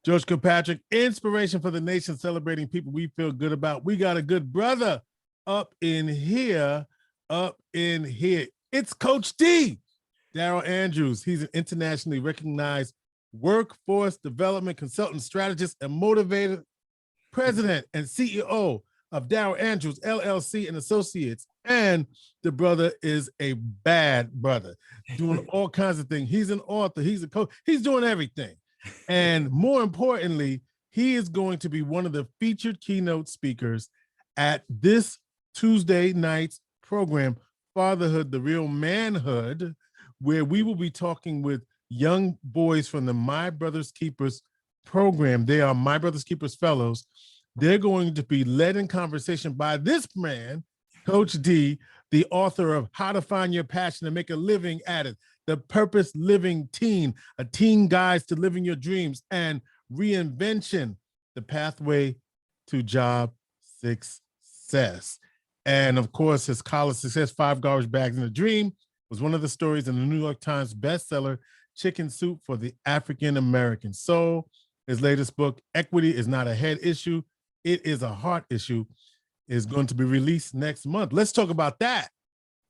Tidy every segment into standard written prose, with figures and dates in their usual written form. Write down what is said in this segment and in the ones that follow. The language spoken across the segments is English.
George Kilpatrick, inspiration for the nation, celebrating people we feel good about. We got a good brother up in here. It's Coach D, Darrell Andrews. He's an internationally recognized workforce development consultant, strategist, and motivator, president and CEO of Darrell Andrews, LLC and Associates. And the brother is a bad brother, doing all kinds of things. He's an author, he's a coach, he's doing everything. And more importantly, he is going to be one of the featured keynote speakers at this Tuesday night's program, Fatherhood, the Real Manhood, where we will be talking with young boys from the My Brothers Keepers program. They are My Brothers Keepers fellows. They're going to be led in conversation by this man, Coach D, the author of How to Find Your Passion and Make a Living at It, The Purpose Living Teen, a teen guide to living your dreams, and Reinvention, the pathway to job success. And of course, his college success, 5 Garbage Bags and a Dream, was one of the stories in the New York Times bestseller, Chicken Soup for the African American Soul. His latest book, Equity is Not a Head Issue, It is a Heart Issue, is going to be released next month. Let's talk about that.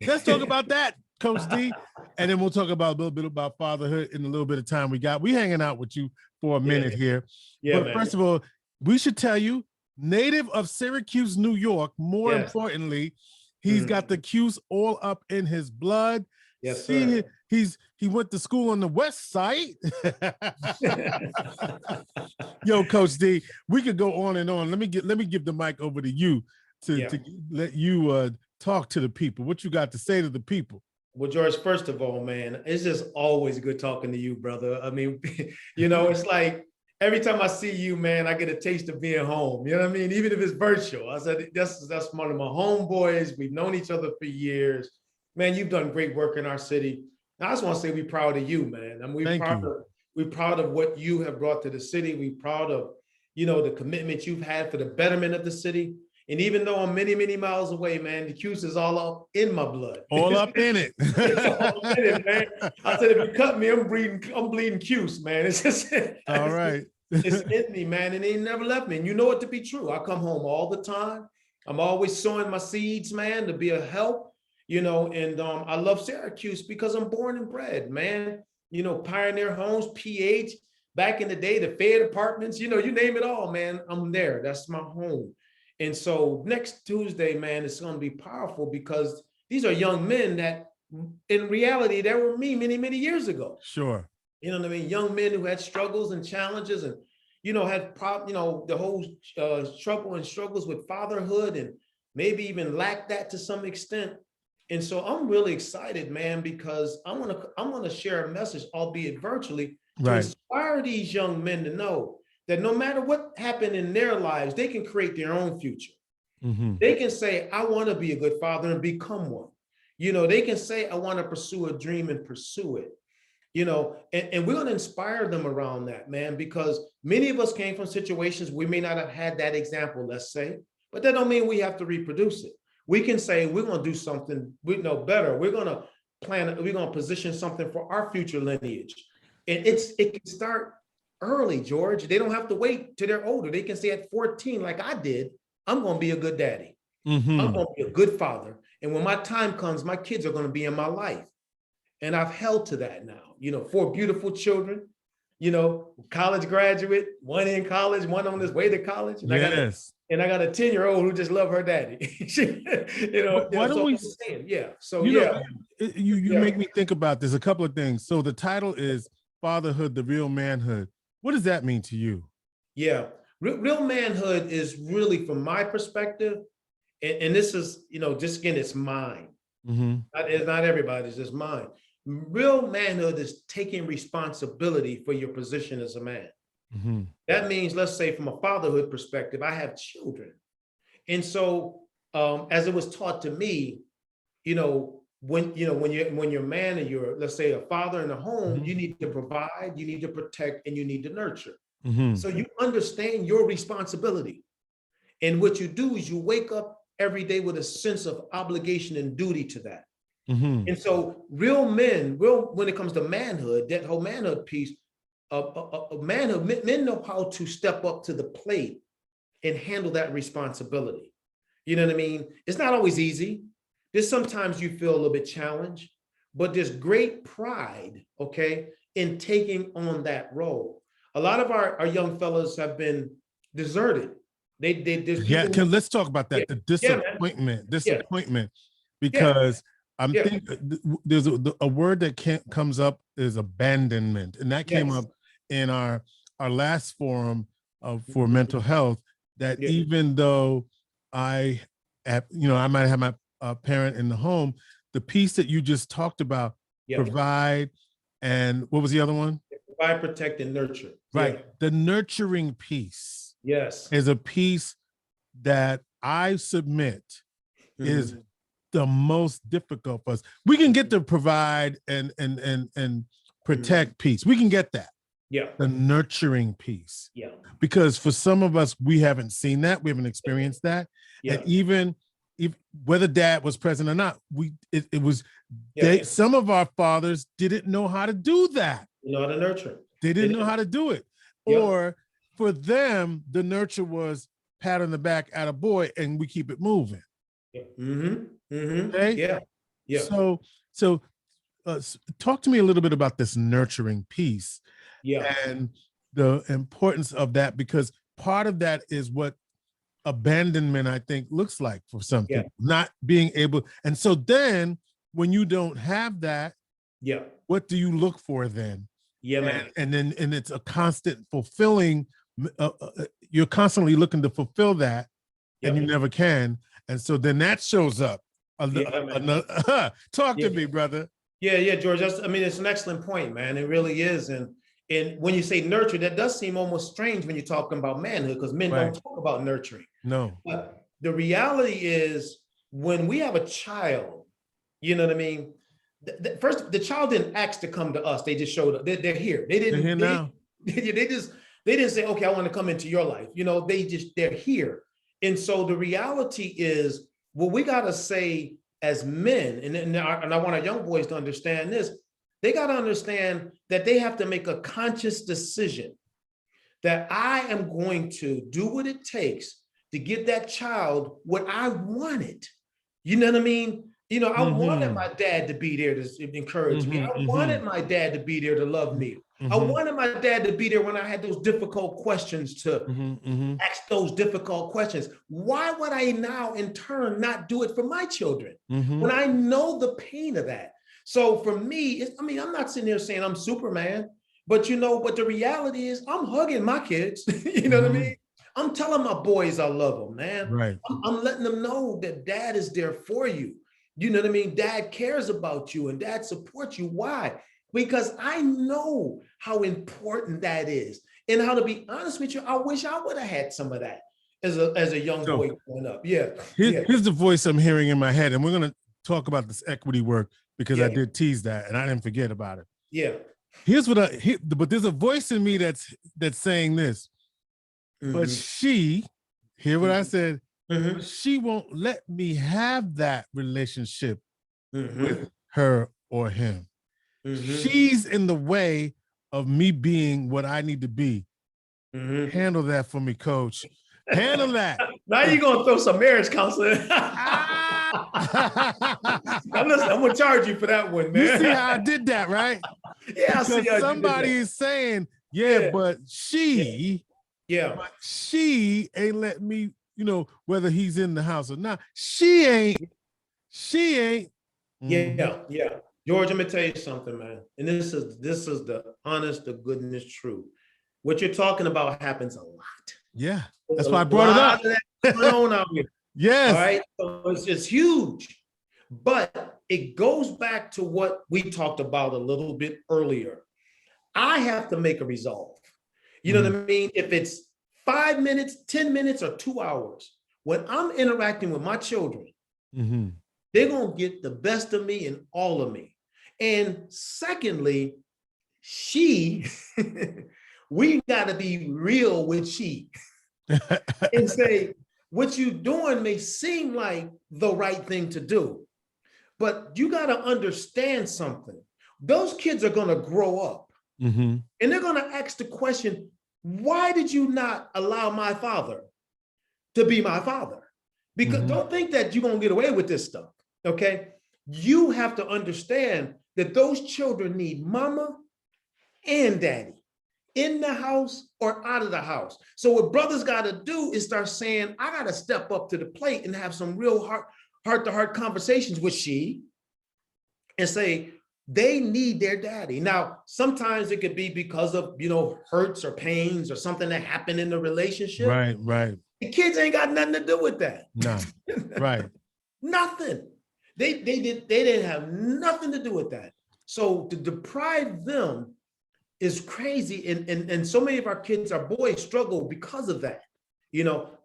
Let's talk about that, Coach D. And then we'll talk about a little bit about fatherhood in a little bit of time we got. We hanging out with you for a minute here. Yeah, but man, first of all, we should tell you, native of Syracuse, New York, more importantly, he's got the Cuse all up in his blood. Yes, sir. He went to school on the West Side. Yo, Coach D, we could go on and on. Let me give the mic over to you to let you talk to the people. What you got to say to the people? Well, George, first of all, man, it's just always good talking to you, brother. I mean, you know, it's like every time I see you, man, I get a taste of being home. You know what I mean? Even if it's virtual. I said, that's one of my homeboys. We've known each other for years. Man, you've done great work in our city. I just want to say we're proud of you, man. I mean, we're proud of what you have brought to the city. We're proud of, you know, the commitment you've had for the betterment of the city. And even though I'm many, many miles away, man, the Cuse is all up in my blood. All up in it. It's all in it, man. I said, if you cut me, I'm bleeding Cuse, man. It's just all right. It's in me, man, and they never left me. And you know it to be true. I come home all the time. I'm always sowing my seeds, man, to be a help, you know, and I love Syracuse because I'm born and bred, man. You know, Pioneer Homes, PH, back in the day, the Fed apartments, you know, you name it all, man. I'm there. That's my home. And so next Tuesday, man, it's going to be powerful because these are young men that in reality, they were me many, many years ago. Sure. You know what I mean? Young men who had struggles and challenges and, you know, had the whole trouble and struggles with fatherhood and maybe even lacked that to some extent. And so I'm really excited, man, because I'm gonna share a message, albeit virtually, to inspire these young men to know that no matter what happened in their lives, they can create their own future. They can say, I want to be a good father and become one. You know, they can say, I want to pursue a dream and pursue it. You know, and we're going to inspire them around that, man, because many of us came from situations we may not have had that example, let's say, but that don't mean we have to reproduce it. We can say we're going to do something we know better. We're going to we're going to position something for our future lineage. And it can start early, George. They don't have to wait till they're older. They can say at 14, like I did, I'm going to be a good daddy. I'm going to be a good father. And when my time comes, my kids are going to be in my life. And I've held to that now, you know, 4 beautiful children, you know, college graduate, one in college, one on his way to college. And I got a 10-year-old who just love her daddy. You know, why don't we? So you make me think about this. A couple of things. So the title is Fatherhood, the Real Manhood. What does that mean to you? Yeah, real manhood is really, from my perspective, and this is, you know, just again, it's mine. It's not everybody's, just mine. Real manhood is taking responsibility for your position as a man. That means, let's say from a fatherhood perspective, I have children. And so as it was taught to me, you know, when you're a man and you're, let's say, a father in a home, you need to provide, you need to protect, and you need to nurture. So you understand your responsibility. And what you do is you wake up every day with a sense of obligation and duty to that. And so real men, when it comes to manhood, that whole manhood piece, a manhood. Men know how to step up to the plate and handle that responsibility. You know what I mean? It's not always easy. There's sometimes you feel a little bit challenged, but there's great pride, okay, in taking on that role. A lot of our young fellas have been deserted. There's Yeah, people. let's talk about that. Yeah, The yeah, man. Yeah, disappointment, yeah, because I'm yeah, thinking there's a word that comes up is abandonment, and that came yes. up in our last forum for Mhm. mental health. That Yeah, even though I, I might have my parent in the home, the piece that you just talked about, yeah. provide, and what was the other one? Provide, protect, and nurture. Yeah, Right, the nurturing piece yes. is a piece that I submit is Mhm. the most difficult for us. We can get to provide and Mhm. protect piece. We can get that. Yeah, The nurturing piece. yeah, Because for some of us, we haven't seen that, we haven't experienced that. And yeah, even if whether dad was present or not, it was yeah. some of our fathers didn't know how to do that. You know how to nurture. They They didn't know did. how to do it. Yeah. Or for them, the nurture was pat on the back at a boy and we keep it moving. Yeah. Mm-hmm. Mm-hmm. Okay. Yeah. Yeah. So talk to me a little bit about this nurturing piece Yeah. and the importance of that, because part of that is what abandonment, I think, looks like for some Yeah. people, not being able. And so then when you don't have that, Yeah. what do you look for then? Yeah, man. And it's a constant fulfilling. You're constantly looking to fulfill that, and you Yeah. never can. And so then that shows up. Yeah, man. Talk to Yeah. me, brother. Yeah, yeah, George. I mean, it's an excellent point, man. It really is. And when you say nurture, that does seem almost strange when you're talking about manhood, because men don't Right. talk about nurturing. No. But the reality is, when we have a child, you know what I mean? First, the child didn't ask to come to us. They just showed up. They're here. They They're here didn't. now. They didn't say, "Okay, I want to come into your life." You know, they're here. And so the reality is, what we gotta say as men, and I want our young boys to understand this. They gotta understand that they have to make a conscious decision that I am going to do what it takes to give that child what I wanted. You know what I mean? You know, I wanted Mm-hmm. my dad to be there to encourage me. I Mm-hmm. wanted my dad to be there to love me. I Mm-hmm. wanted my dad to be there when I had those difficult questions to Mm-hmm. ask those difficult questions. Why would I now, in turn, not do it for my children Mm-hmm. when I know the pain of that? So for me, I mean, I'm not sitting there saying I'm Superman, but but the reality is I'm hugging my kids. You know what I Mm-hmm. mean? I'm telling my boys I love them, man. Right. I'm letting them know that dad is there for you. You know what I mean? Dad cares about you and dad supports you. Why? Because I know how important that is. And how, to be honest with you, I wish I would have had some of that as a young So boy growing up. Yeah. here's, Yeah. here's the voice I'm hearing in my head, and we're gonna talk about this equity work because I Yeah. did tease that and I didn't forget about it. Yeah. Here's what but there's a voice in me that's saying this, but Mm-hmm. she, hear what I said, Mm-hmm. she won't let me have that relationship Mm-hmm. with her or him. Mm-hmm. She's in the way of me being what I need to be. Mm-hmm. Handle that for me, coach. Handle that. Now you're gonna throw some marriage counseling. Ah! Now listen, I'm gonna charge you for that one, You see man. how I did that, right? Yeah, I see Because how you did somebody that. is saying, yeah, Yeah. but Yeah. Yeah. she ain't let me, whether he's in the house or not. She ain't. Mhm. Yeah. Yeah. George, let me tell you something, man. And this is the honest, the goodness truth. What you're talking about happens a lot. Yeah, There's that's a why I brought it lot up. of that going on out here. All Yes. right. So it's huge. But it goes back to what we talked about a little bit earlier. I have to make a resolve. You know Mhm. what I mean? If it's 5 minutes, 10 minutes, or 2 hours, when I'm interacting with my children, Mhm. they're going to get the best of me and all of me. And secondly, we got to be real with she and say, what you doing may seem like the right thing to do, but you got to understand something. Those kids are going to grow up. Mm-hmm. And they're going to ask the question, why did you not allow my father to be my father? Because don't think that you're going to get away with this stuff. Okay. You have to understand that those children need mama and daddy in the house or out of the house. So what brothers got to do is start saying, I got to step up to the plate and have some real heart-to-heart conversations with she and say, they need their daddy. Now, sometimes it could be because of, hurts or pains or something that happened in the relationship. Right, right. The kids ain't got nothing to do with that. No, right. Nothing. They didn't have nothing to do with that. So to deprive them is crazy. And so many of our kids, our boys, struggle because of that,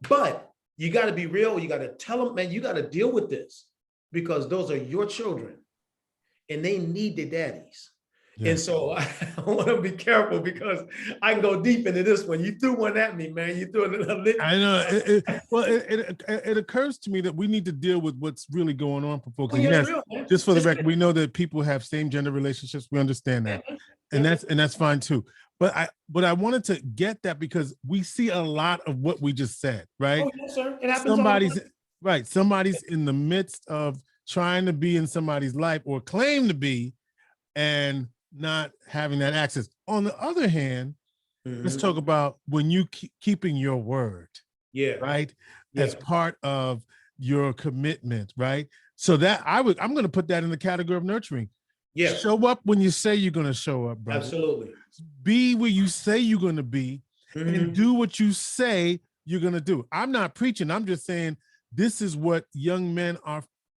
but you got to be real. You got to tell them, man, you got to deal with this because those are your children and they need their daddies. Yeah. And so I want to be careful because I can go deep into this one. You threw one at me, man. You threw it. I know. It occurs to me that we need to deal with what's really going on for folks. And yes, real, just for the record, we know that people have same gender relationships. We understand that, and that's fine too. But I wanted to get that because we see a lot of what we just said, right? Oh, yes, sir. It happens. Somebody's in the midst of trying to be in somebody's life or claim to be, and not having that access. On the other hand, let's talk about when you keeping your word, right, as part of your commitment, right? So that I'm going to put that in the category of nurturing. Yeah, show up when you say you're going to show up, brother. Absolutely. Be where you say you're going to be, and do what you say you're going to do. I'm not preaching. I'm just saying this is what young men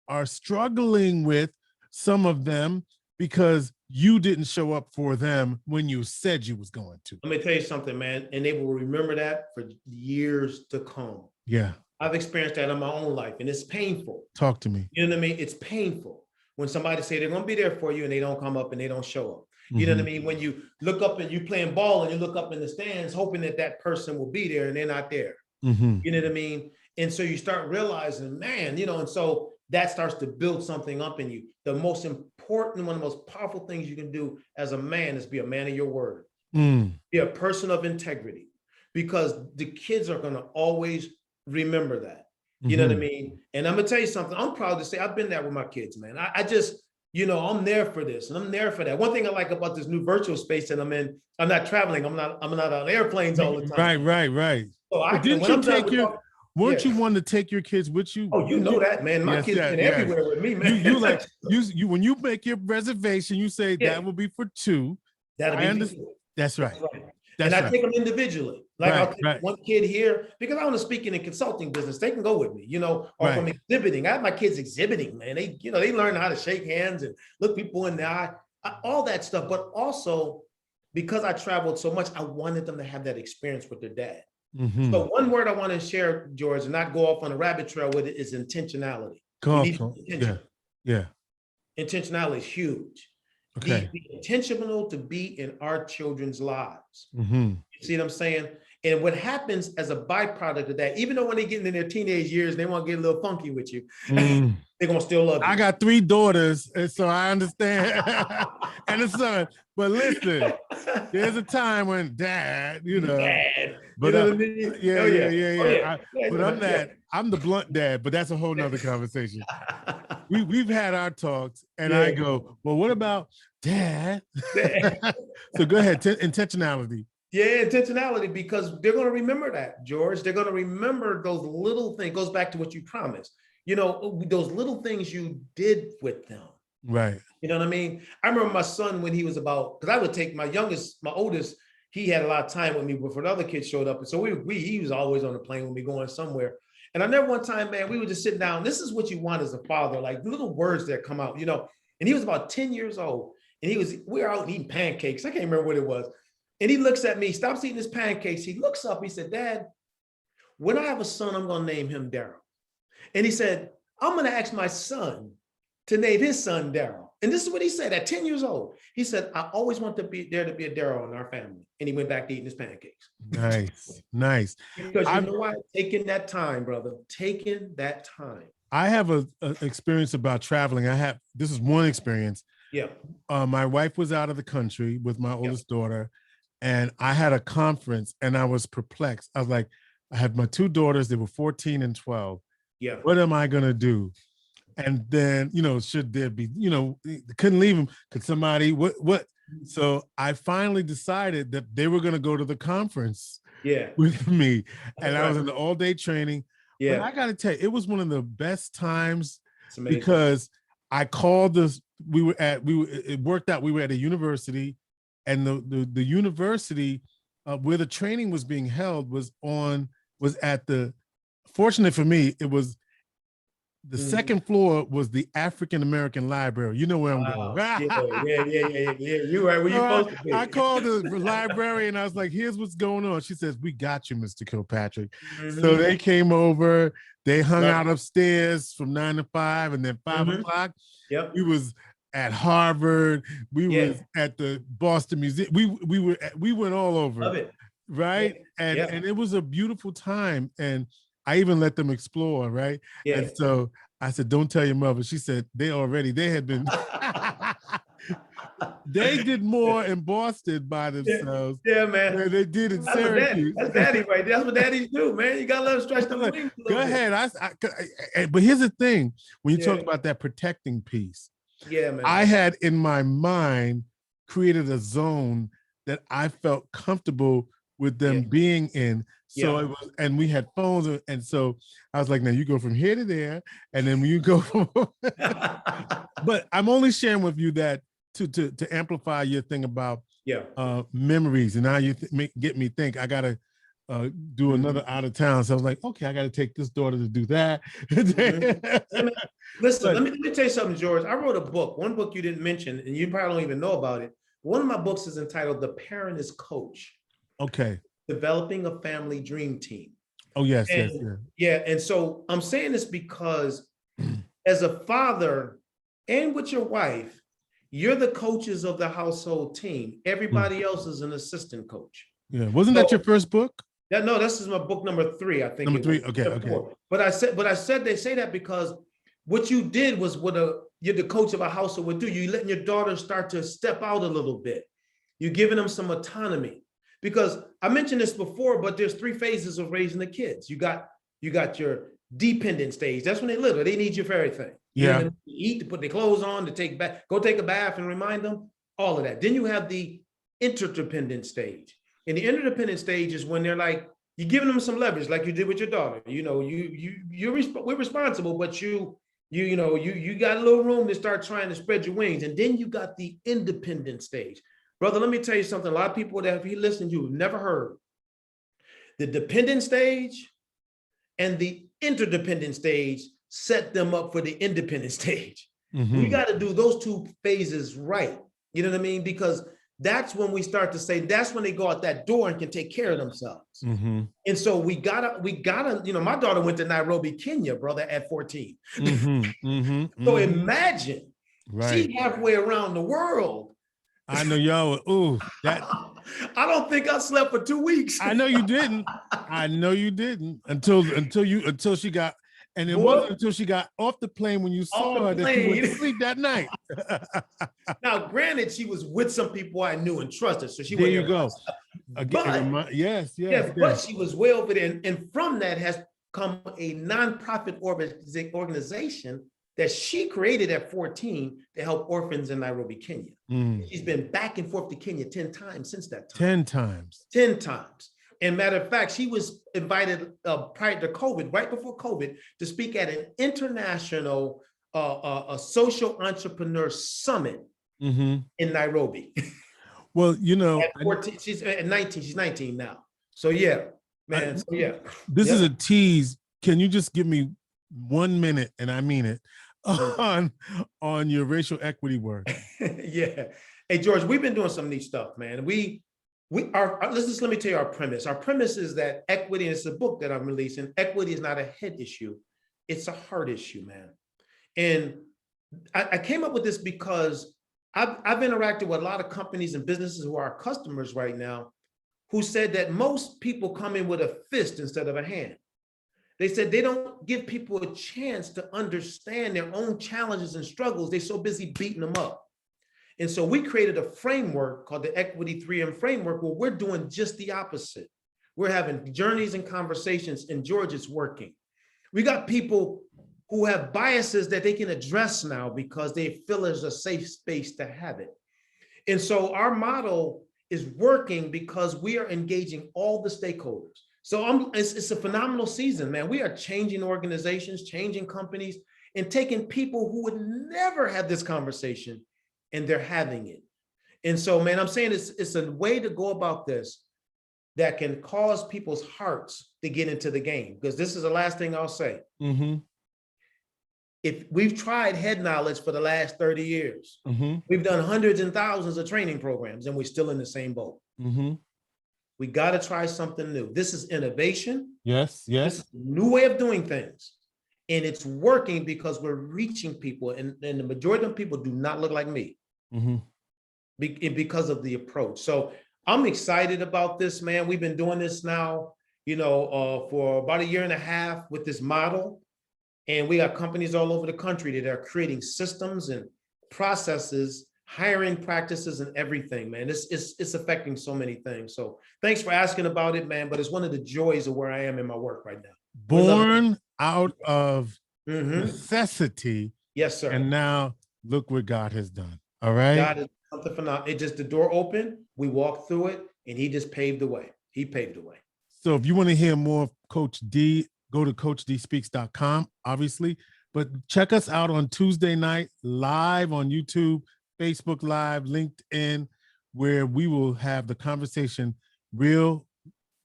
are struggling with. Some of them, because you didn't show up for them when you said you was going to. Let me tell you something, man, and they will remember that for years to come. Yeah. I've experienced that in my own life, and it's painful. Talk to me. You know what I mean? It's painful when somebody say they're going to be there for you and they don't come up and they don't show up. You know what I mean? When you look up and you're playing ball and you look up in the stands, hoping that person will be there and they're not there. You know what I mean? And so you start realizing, man, and so that starts to build something up in you. The most important, one of the most powerful things you can do as a man is be a man of your word. Be a person of integrity, because the kids are going to always remember that. You know what I mean? And I'm going to tell you something. I'm proud to say I've been there with my kids, man. I just, I'm there for this and I'm there for that. One thing I like about this new virtual space that I'm in, I'm not traveling. I'm not on airplanes all the time. Right. So weren't you wanting to take your kids with you? Oh, you know that, man. My kids been everywhere with me, man. You when you make your reservation, you say that will be for two. I understand. That's right. And I take them individually. Like I'll take one kid here because I want to speak in the consulting business. They can go with me, or from exhibiting. I have my kids exhibiting, man. They learn how to shake hands and look people in the eye, all that stuff. But also because I traveled so much, I wanted them to have that experience with their dad. So one word I want to share, George, and not go off on a rabbit trail with it, is intentionality. Yeah. Intentionality is huge. Okay. Be intentional to be in our children's lives. You see what I'm saying? And what happens as a byproduct of that, even though when they get in their teenage years, they want to get a little funky with you, they're going to still love you. I got 3 daughters, and so I understand. And a son. But listen, there's a time when dad, Dad. But what I mean? Yeah. I'm the blunt dad, but that's a whole nother conversation. We've had our talks, and I go, well, what about dad? So go ahead, intentionality. Yeah, intentionality, because they're going to remember that, George. They're going to remember those little things. Goes back to what you promised. Those little things you did with them. Right. You know what I mean? I remember my son when he was about, because I would take my oldest, he had a lot of time with me before the other kids showed up. And so he was always on the plane with me going somewhere. And I remember one time, man, we would just sit down. This is what you want as a father, like little words that come out, and he was about 10 years old, and we were out eating pancakes. I can't remember what it was. And he looks at me, stops eating his pancakes. He looks up, he said, Dad, when I have a son, I'm going to name him Darrell. And he said, I'm going to ask my son to name his son Darrell. And this is what he said at 10 years old. He said, I always want there to be a Darrell in our family. And he went back to eating his pancakes. Nice. Because you know what? Taking that time, brother. Taking that time. I have a experience about traveling. This is one experience. Yeah. My wife was out of the country with my Yeah. oldest daughter, and I had a conference, and I was perplexed. I was like, I have my two daughters, they were 14 and 12. Yeah. What am I gonna do? And then, should there be, couldn't leave them. Could somebody, what? So I finally decided that they were gonna go to the conference Yeah. with me. That's And I was right. in the all-day training. But Yeah. I gotta tell you, it was one of the best times It's amazing. because I called this, it worked out, we were at a university, and the university where the training was being held was at the, fortunately for me, it was the second floor was the African American library. You know where I'm going. Wow. Yeah. You right where you're So supposed to be. I called the library and I was like, here's what's going on. She says, we got you, Mr. Kilpatrick. So they came over, they hung out upstairs from 9 to 5, and then 5 o'clock. Yep. We was at Harvard, we was at the Boston Museum. We went all over. Love it. Right. And it was a beautiful time. And I even let them explore, right? Yeah. And so I said, don't tell your mother. She said, they had been, they did more in Boston by themselves. Yeah, man. Than they did in Syracuse. That's daddy right there. That's what daddies do, man. You gotta let them stretch them wings. Go ahead. But here's the thing. When you talk about that protecting piece, man. I had in my mind created a zone that I felt comfortable with them being in. So it was, and we had phones, and so I was like, now you go from here to there, and then when you go from but I'm only sharing with you that to amplify your thing about memories, and now you get me think I gotta do another out of town. So I was like, okay, I gotta take this daughter to do that. Listen, let me tell you something, George. I wrote a book, one book you didn't mention, and you probably don't even know about it. One of my books is entitled The Parent is Coach. Okay. Developing a Family Dream Team. Oh, yes. Yeah. And so I'm saying this because as a father and with your wife, you're the coaches of the household team. Everybody else is an assistant coach. Yeah. Wasn't that your first book? No, this is my book number 3, I think. Number 3. Okay. But I said they say that because what you did was what you're the coach of a household would do. You letting your daughter start to step out a little bit. You're giving them some autonomy. Because I mentioned this before, but there's 3 phases of raising the kids. You got your dependent stage. That's when they little. They need you for everything. Yeah. To eat, to put their clothes on, to go take a bath and remind them, all of that. Then you have the interdependent stage. And the interdependent stage is when they're like, you're giving them some leverage, like you did with your daughter. We're responsible, but you got a little room to start trying to spread your wings. And then you got the independent stage. Brother, let me tell you something. A lot of people that if you listen to, you've never heard. The dependent stage and the interdependent stage set them up for the independent stage. We got to do those 2 phases right. You know what I mean? Because that's when we start to say, that's when they go out that door and can take care of themselves. And so we gotta, my daughter went to Nairobi, Kenya, brother, at 14. So imagine, she's halfway around the world. I know y'all. Ooh, that. I don't think I slept for 2 weeks. I know you didn't. Until she got, and it wasn't until she got off the plane when you saw her that you went to sleep that night. Now, granted, she was with some people I knew and trusted, so she. There you go. But yes. But she was way over there, and from that has come a nonprofit organization that she created at 14 to help orphans in Nairobi, Kenya. She's been back and forth to Kenya 10 times since that time. 10 times. And matter of fact, she was invited prior to COVID, right before COVID, to speak at an international a social entrepreneur summit in Nairobi. Well, at 14, she's at 19. She's 19 now. So yeah, man. This is a tease. Can you just give me 1 minute, and I mean it, on your racial equity work? Yeah. Hey, George, we've been doing some neat stuff, man. Let me tell you our premise. Our premise is that equity, and it's a book that I'm releasing. Equity is not a head issue. It's a heart issue, man. And I came up with this because I've interacted with a lot of companies and businesses who are our customers right now, who said that most people come in with a fist instead of a hand. They said they don't give people a chance to understand their own challenges and struggles. They're so busy beating them up. And so we created a framework called the Equity 3M framework, where we're doing just the opposite. We're having journeys and conversations, and George, it's working. We got people who have biases that they can address now because they feel there's a safe space to have it. And so our model is working because we are engaging all the stakeholders. So it's a phenomenal season, man. We are changing organizations, changing companies, and taking people who would never have this conversation, and they're having it. And so, man, I'm saying it's a way to go about this that can cause people's hearts to get into the game. Because this is the last thing I'll say. Mm-hmm. If we've tried head knowledge for the last 30 years, Mm-hmm. we've done hundreds and thousands of training programs, and we're still in the same boat. Mm-hmm. We got to try something new. This is innovation. Yes, This yes. is a new way of doing things. And it's working because we're reaching people. And the majority of people do not look like me. Mm-hmm. Because of the approach. So I'm excited about this, man. We've been doing this now, for about 1.5 years with this model. And we got companies all over the country that are creating systems and processes, hiring practices, and everything, man. It's affecting so many things. So thanks for asking about it, man. But it's one of the joys of where I am in my work right now. Born out of Mm-hmm. necessity. Yes, sir. And now look what God has done. All right. God is something phenomenal. It just, the door opened, we walked through it, and he just paved the way. He paved the way. So if you want to hear more of Coach D, go to coachdspeaks.com, obviously. But check us out on Tuesday night, live on YouTube, Facebook Live, LinkedIn, where we will have the conversation real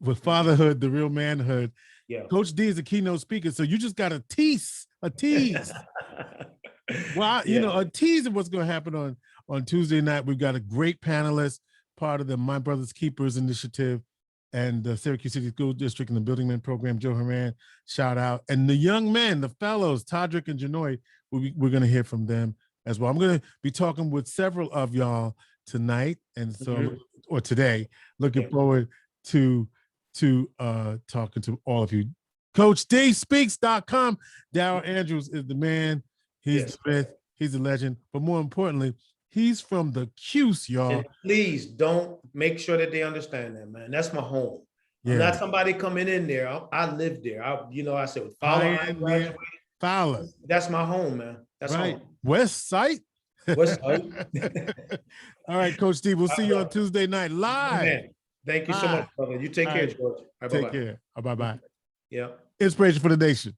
with fatherhood, the real manhood. Yeah. Coach D is a keynote speaker, so you just got a tease. Well, a tease of what's going to happen on Tuesday night. We've got a great panelist, part of the My Brother's Keepers initiative, and the Syracuse City School District and the Building Men program, Joe Haran, shout out. And the young men, the fellows, Todrick and Janoy, we're going to hear from them as well. I'm going to be talking with several of y'all tonight, and so, or today. Looking forward to talking to all of you. CoachDSpeaks.com. Darrell Andrews is the man. He's he's a legend. But more importantly, he's from the Cuse, y'all. And please don't, make sure that they understand that, man. That's my home. Yeah. I'm not somebody coming in there. I live there. I said with Fowler, Fowler. That's my home, man. That's right. Home. West Side. West Side. All right, Coach D. We'll see you on Tuesday night live. Man. Thank you so much, brother. You take care, George. Take care. Bye-bye. Yeah. Inspiration for the nation.